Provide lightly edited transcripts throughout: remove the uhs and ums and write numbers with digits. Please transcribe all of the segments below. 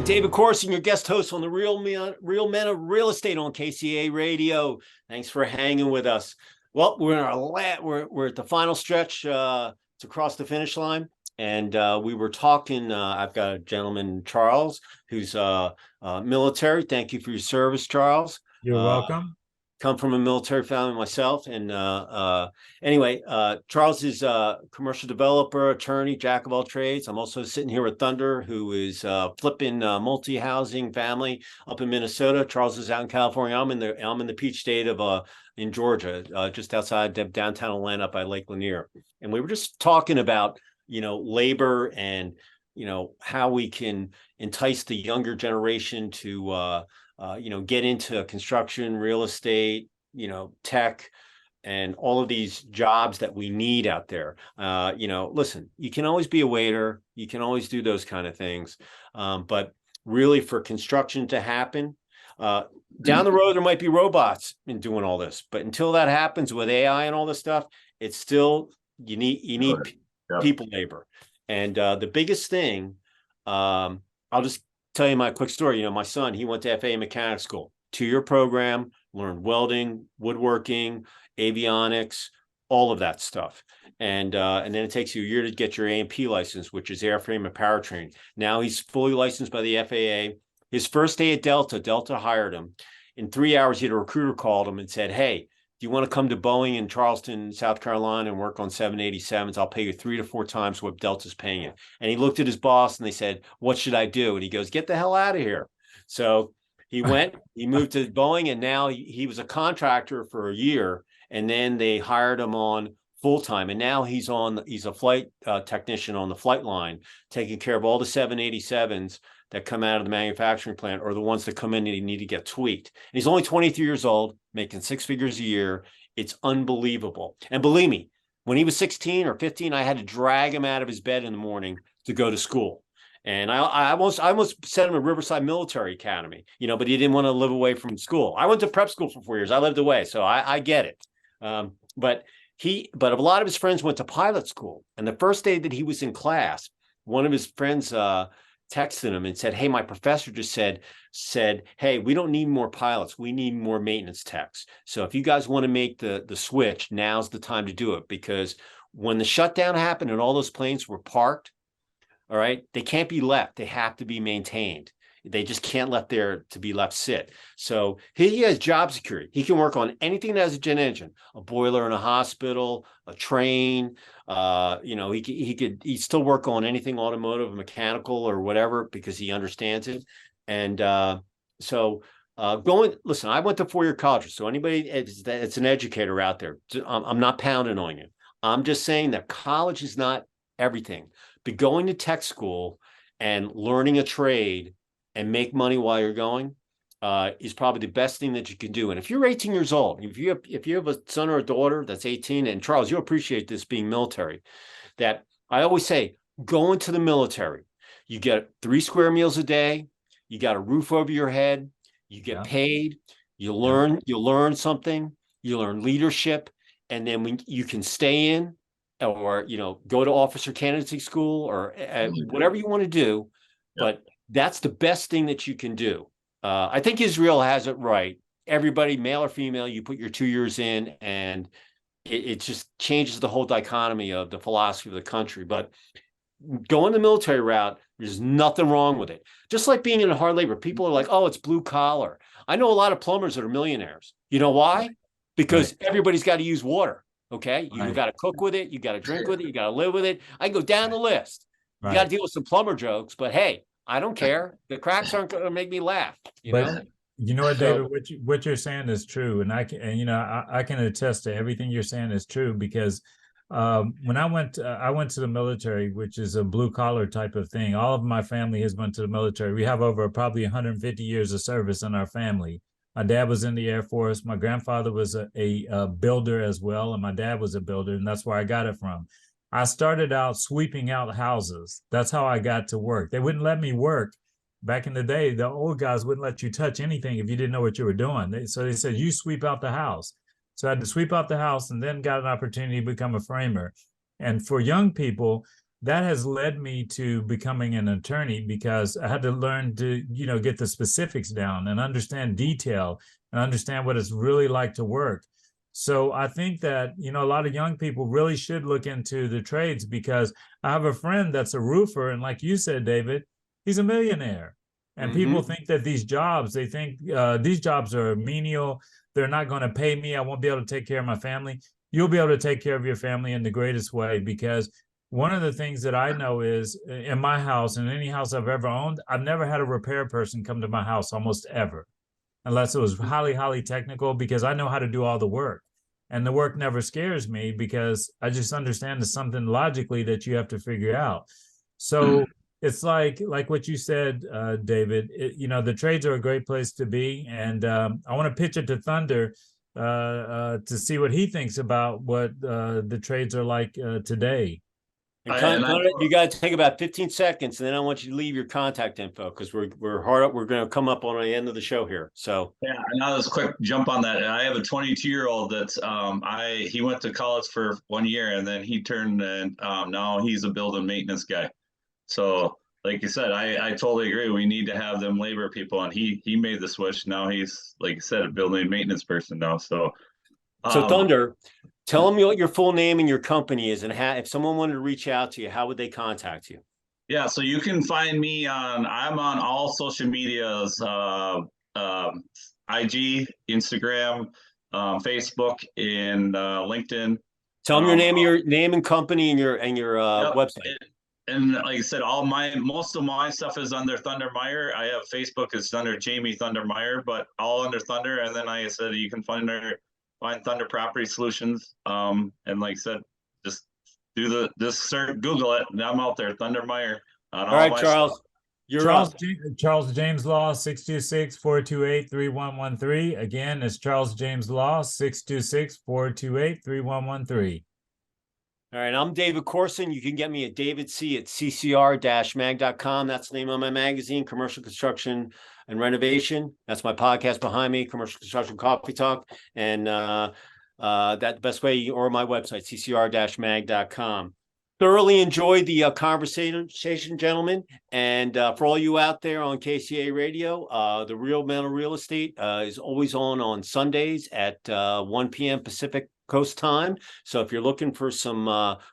David Corson, your guest host on the Real Men of Real Estate on KCAA Radio. Thanks for hanging with us. Well, we're at the final stretch to cross the finish line, and we were talking. I've got a gentleman, Charles, who's military. Thank you for your service, Charles. You're welcome. Come from a military family myself, and anyway, Charles is a commercial developer, attorney, jack of all trades. I'm also sitting here with Thunder, who is flipping multi-housing family up in Minnesota. Charles is out in California. I'm in the Peach State of in Georgia, just outside downtown Atlanta, up by Lake Lanier. And we were just talking about labor and how we can entice the younger generation to get into construction, real estate, tech, and all of these jobs that we need out there. Listen, you can always be a waiter. You can always do those kind of things. But really for construction to happen, down the road, there might be robots in doing all this. But until that happens with AI and all this stuff, it's still, you need people labor. And the biggest thing, I'll just tell you my quick story. My son, he went to FAA mechanic school, 2-year program, learned welding, woodworking, avionics, all of that stuff. And then it takes you a year to get your A&P license, which is airframe and powertrain. Now he's fully licensed by the FAA. His first day at Delta hired him. In 3 hours, he had a recruiter called him and said, "Hey, do you want to come to Boeing in Charleston, South Carolina and work on 787s? I'll pay you 3 to 4 times what Delta's paying you." And he looked at his boss and they said, "What should I do?" And he goes, "Get the hell out of here." So he went, he moved to Boeing, and now he was a contractor for a year, and then they hired him on full-time. And now he's a flight technician on the flight line, taking care of all the 787s that come out of the manufacturing plant, or the ones that come in and need to get tweaked. And he's only 23 years old, making 6 figures a year. It's unbelievable. And believe me, when he was 16 or 15, I had to drag him out of his bed in the morning to go to school. And I almost sent him to Riverside Military Academy, but he didn't want to live away from school. I went to prep school for 4 years. I lived away, so I get it. But a lot of his friends went to pilot school. And the first day that he was in class, one of his friends texted him and said, "Hey, my professor just said, hey, we don't need more pilots. We need more maintenance techs. So if you guys want to make the switch, now's the time to do it, because when the shutdown happened and all those planes were parked, all right, they can't be left. They have to be maintained. They just can't let there to be left sit." So he has job security. He can work on anything that has a jet engine, a boiler in a hospital, a train. He still work on anything automotive, mechanical, or whatever, because he understands it. And listen, I went to 4-year college. So anybody it's an educator out there, I'm not pounding on you. I'm just saying that college is not everything. But going to tech school and learning a trade and make money while you're going is probably the best thing that you can do. And if you're 18 years old, if you have a son or a daughter that's 18, and Charles, you'll appreciate this being military, that I always say, go into the military. You get 3 square meals a day. You got a roof over your head. You get paid. You learn something. You learn leadership. And then when you can stay in, or, go to officer candidacy school, or whatever you want to do. But that's the best thing that you can do. I think Israel has it right. Everybody, male or female, you put your 2 years in, and it just changes the whole dichotomy of the philosophy of the country. But going the military route, there's nothing wrong with it. Just like being in hard labor, people are like, "Oh, it's blue collar." I know a lot of plumbers that are millionaires. You know why? Because everybody's got to use water. Okay, you got to cook with it, you got to drink with it, you got to live with it. I go down the list. You got to deal with some plumber jokes, but hey, I don't care. The cracks aren't going to make me laugh. You know what, David? What you're saying is true, and I can attest to everything you're saying is true, because when I went to the military, which is a blue collar type of thing. All of my family has went to the military. We have over probably 150 years of service in our family. My dad was in the Air Force. My grandfather was a builder as well, and my dad was a builder, and that's where I got it from. I started out sweeping out houses. That's how I got to work. They wouldn't let me work. Back in the day, the old guys wouldn't let you touch anything if you didn't know what you were doing. So they said, "You sweep out the house." So I had to sweep out the house, and then got an opportunity to become a framer. And for young people, that has led me to becoming an attorney, because I had to learn to, get the specifics down and understand detail and understand what it's really like to work. So I think that, a lot of young people really should look into the trades, because I have a friend that's a roofer. And like you said, David, he's a millionaire. And people think that these jobs are menial. They're not going to pay me. I won't be able to take care of my family. You'll be able to take care of your family in the greatest way, because one of the things that I know is in my house, in any house I've ever owned, I've never had a repair person come to my house almost ever, unless it was highly, highly technical, because I know how to do all the work. And the work never scares me, because I just understand it's something logically that you have to figure out. So it's like what you said, David, the trades are a great place to be. And I want to pitch it to Thunder to see what he thinks about what the trades are like today. You got to take about 15 seconds, and then I want you to leave your contact info, because we're hard up. We're going to come up on the end of the show here. So yeah, and I'll just quick jump on that. I have a 22-year-old that's he went to college for 1 year, and then he turned, and now he's a building maintenance guy. So like you said, I totally agree. We need to have them labor people, and he made the switch. Now he's, like you said, a building maintenance person now. So Thunder, tell them what your full name and your company is, and if someone wanted to reach out to you, how would they contact you? Yeah, so you can find me I'm on all social medias, IG, Instagram, Facebook, and LinkedIn. Tell them your name and company and your website. And like I said, most of my stuff is under Thunder Meyer. I have Facebook is under Jamie Thunder Meyer, but all under Thunder. And then like I said, you can find Thunder Property Solutions. And like I said, just search, Google it, and I'm out there, Thunder Meyer. All right, Charles. Charles James Law, 626-428-3113. Again, it's Charles James Law, 626-428-3113. All right, I'm David Corson. You can get me at davidc@ccr-mag.com. That's the name of my magazine, Commercial Construction and Renovation. That's my podcast behind me, Commercial Construction Coffee Talk. And that's the best way, or my website, ccr-mag.com. Thoroughly enjoyed the conversation, gentlemen. And for all you out there on KCAA Radio, the Real Mental Real Estate is always on Sundays at 1 p.m. Pacific Coast time. So if you're looking for some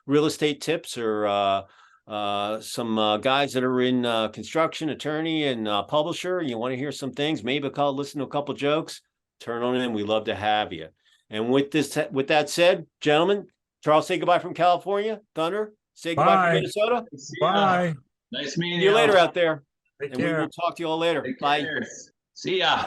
real estate tips, or some guys that are in construction, attorney, and publisher, you want to hear some things, maybe listen to a couple jokes, turn on in. We love to have you. And with that said, gentlemen, Charles, say goodbye from California. Thunder, say goodbye from Minnesota. Bye. Nice meeting See you later out there. Take and care. We will talk to you all later. Bye. See ya.